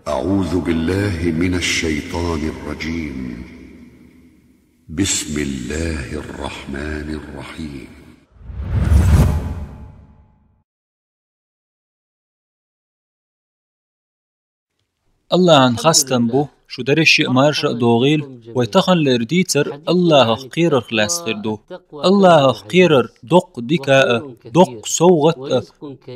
أعوذ بالله من الشيطان الرجيم. بسم الله الرحمن الرحيم. الله عن خاستن بو شو درش مارش دوغيل ويتخن لرديتر الله خيرر خلاص خردو الله خيرر دق ديكا دق صوغت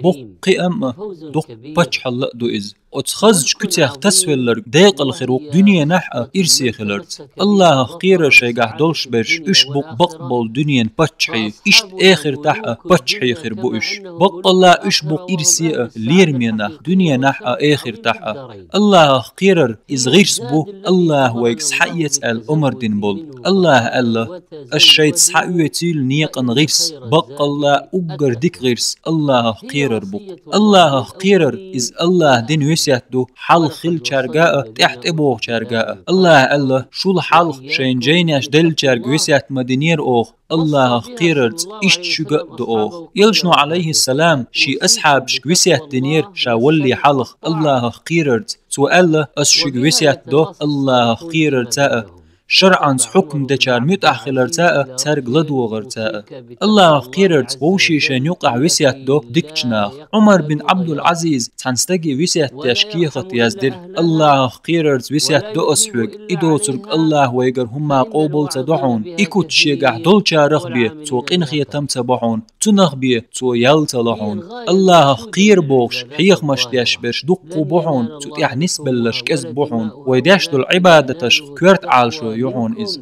بق قيم دق بچ حل دو إز أتخزج كتاخ تسويلر دايق الخروق دنيا نحا إرسي خلرت الله خيرر شايقح دولش برش إش بق بقبل دنيا بچحي إشت آخر تحا بچحي خير بو إش بق الله إش بق إرسي ليرمينا دنيا نحا آخر تحا الله خيرر إز غيرس بو الله ويكس حقيت الأمر دين بول الله الشيط سحقويتيل نيقن غيرس بق الله أقر ديك غيرس الله خيرر بو الله خيرر إز الله دين ويسياتدو حال خل چارقاء تحت إبوغ چارقاء الله شول حال شين جينيش دل چارق ويسيات مدينير أوغ الله خيررت إشت شقق دو أوغ يلشنو عليه السلام شي أصحاب شكويسيات دينير شاولي حالخ الله خيررت سؤال أسشق ويسيات دو الله خيررت شرعاً حكم دچار متأخلر تاء ترق لدوغر تاء الله خيرت ووشي شان يقع وسيات دو ديكشناخ عمر بن عبد العزيز تنستقي وسيات تشكيخة يزدر الله خيرت وسيات دو أسحوك إدو ترق الله ويقر هما قوبل تدعون إكوت شيقح دول چارخ بيه تو قنخي تم تبعون تنخ بيه تو يل تلحون الله خير بوغش حيخ مشتيش برش دقو بحون تو تيح نسبلش كذب بحون ويداش دول عبادتش كورت عالشو يوحون إز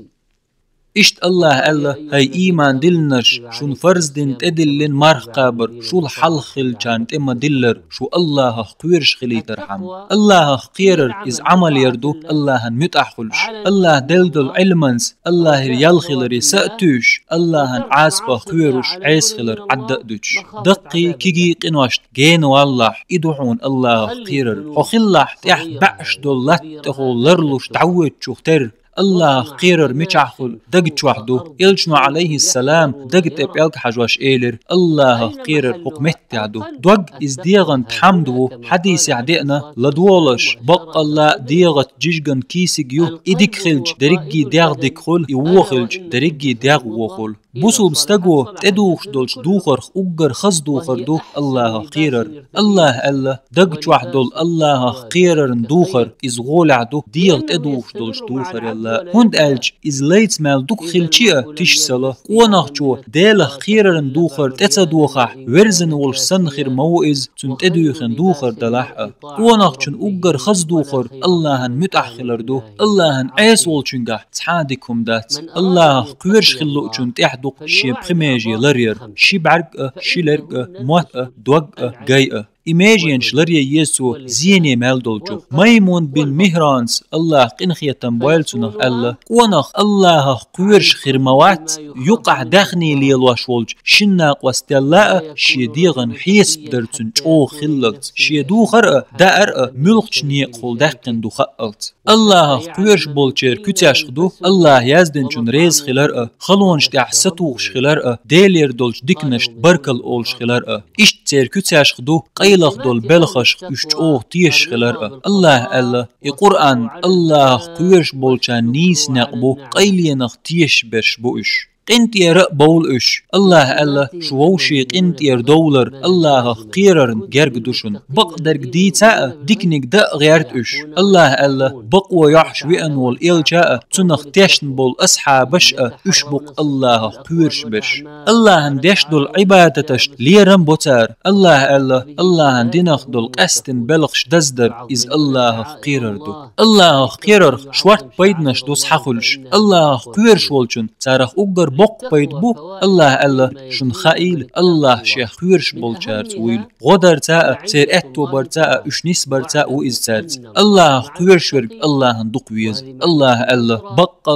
إشت الله هاي إيمان دلنش شون فرز دين تدلن مرخ قابر شو الحلخل كانت إما دلر شو الله قويرش خلي ترحم الله خيرر إز عمل يردو الله متأخلش الله دلدل علمنس الله يلخلر يسأتوش الله عاسبه قويرش عيس خلر عدأدوش دقي كيجي قنوشت جين والله إدوحون الله خيرر وخلح تيح بعش دولت تخول لرلوش تعود شوختر الله خيرر ميچاخل دقت وحدو يلشنو عليه السلام دقت ابيالك حجواش ايلر الله خيرر حكمت تعدو دوق از ديغن تحمدو حديث عدئنا لدولش بق الله ديغت جيجن كيسيجيو ايديك خلج دريجي ديغ ديكخل يوخلج دريجي ديغ وخل بوسو بستقو تدوخش دولش دوخرخ اقر خز دوخر دو الله خيرر الله دقت وحدو الله خيرر دوخر از غول عدو ديغ تدوخش دولش دوخر هند ألج إز ليت مال دوك خلشية تشسله قوناخ جو ديل خيرن دوخر تتصدوخه ورزن ولش سن خير موئز تن تدوخن دوخر دلحه قوناخ چون أقر خز دوخر اللهن متأخلر دو اللهن عيس ولچنگه تحادكم دات الله قويرش خلو چون تحدوق شي بخميجي لرير شي بعرق شي لرق موات دوق جاي إيماجين شلريا يسوع زيني مالدولجو ميمون بن مهرانس الله قنخية تنبويلتنخ الله قونخ الله قويرش خيرموات يقع داخني ليلواشولج شناق واستلاء شيديغن حيس بدرتن جو خلقت شيدو خرق دائر ملقش نيقل داقن دو خقلت الله قويرش بولچير كتاش خدو الله يازدن چون ريز خلر خلونش تحسطوش خلر ديلير دولج ديكنشت بركل اولش خلر اشت تير كتاش خدو قيلخ دول بلخش اشتوه تيش خلر الله القرآن الله قويرش بولچان نيس نقبو قيلينخ تيش برش بوش قنت يرق بول اش الله شووشي قنت ير دولر الله قيررن جرق دوشن بقدر جديتا ديكنيك دا غيرت اش الله بقوى يحش وين والإلجاء تنخ تشن بول أصحابش اشبق الله قيرش بش الله ديش دول عبادتش ليرن بوتار الله دينخ دول قستن بلغش دزدر إز الله قيرر دو الله قيرر شوارت بيدنش دوس حخلش الله قيرش والجن تارخ أقر بق بيد بو الله شن خائل الله شيخ قيرش بولچارت ويل غدر تاء سير اتو برتاء اشنيس برتاء و ازتارت الله قيرش ورق الله دق ويز الله بق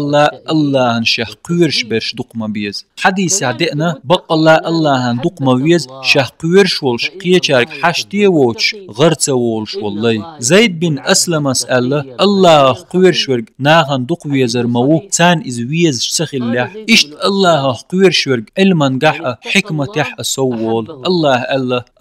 الله شيخ قيرش برش دق ما بيز حديث عدئنا بق الله دق ما ويز شيخ قيرش ولش قيچارك حشتي ووش غرت وولش والله زيد بن أسلم الله قيرش ورق ناغن دق ويزر مو تان از ويز سخل له اشت الله قوير شورج علما قح حكمة يح أسوول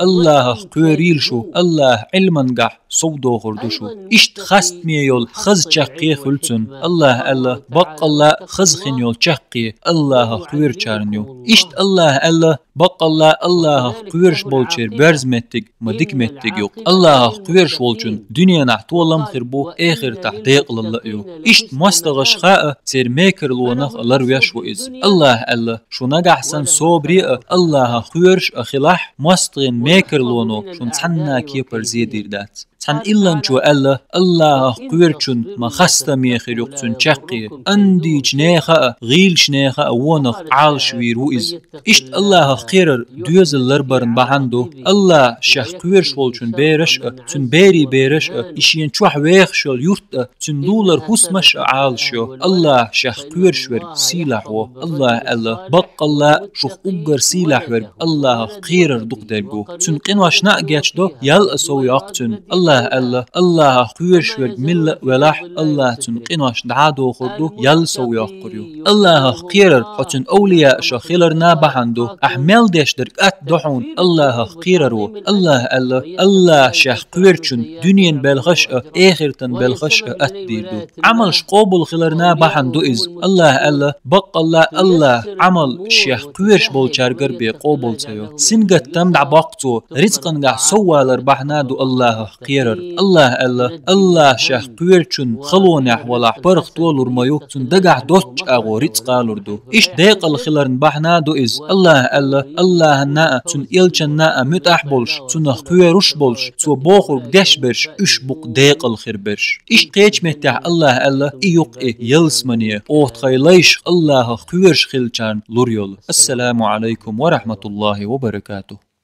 الله قويريل شو الله علما قح صودو خردوشو إشت خست ميول خز چقي خلتن الله بق الله خز خنيول چقي الله قوير چارنيو إشت الله بق الله قويرش بولچر برز متك مدك متك يوق الله قويرش بولچن دنيا نحتولم خربو آخر تحديق لله يو إشت مستغش خاء سير ميكر لونخ الله ويشو إز الله شو نجح سن صبري الله قويرش أخلاح مستغن ميكر لونو شون تحنا كيبر زيدير دات تحن إلا نشو الله قويرچن ما خست ميخر يقتن چقي أندي جنيخا غيل جنيخا ونخ عال شوير وإز إشت الله قيرر دوز اللربرن بحندو الله شخ قويرش والچن بيرش تن بيرش إشين چوح ويخشل يورت تن دولر حسمش عال شو الله شخ قويرش ور سيلح و الله بق الله شخ أقر سيلح ور الله قيرر دق درگو تن قنواش ناقياش دو يال أسو يقتن الله قويرش ور مل ولح الله تن قنواش دعادو خردو يال سو يقريو الله قيرر حتن أولياء شخيلر نابحندو أحمل ديش درك دحون الله قيررو الله شخ قويرچن دنيا بلغش آخرتن بلغش أتديردو عمل شقوبل خيلرنا بحندو إز الله بق الله عمل شخ قويرش بولچارگر بقوبل سيو سنگت تم دعباقتو رزقن قح سوالر بحنادو الله قيرر الله شخ قويرچن خلونح ولح برخ طولر ميو تن دقح دوچ أغو رزقالردو إش ديق الخيلرن بحنادو إز الله نا تن إلچن نا متاح بولش تن قويرش بولش تو بوخر دش برش إش بق ديق الخير برش إش قيچ مهتح الله إيوق يلسمني أوت خيليش الله قويرش خيلچان لوريول السلام عليكم ورحمة الله وبركاته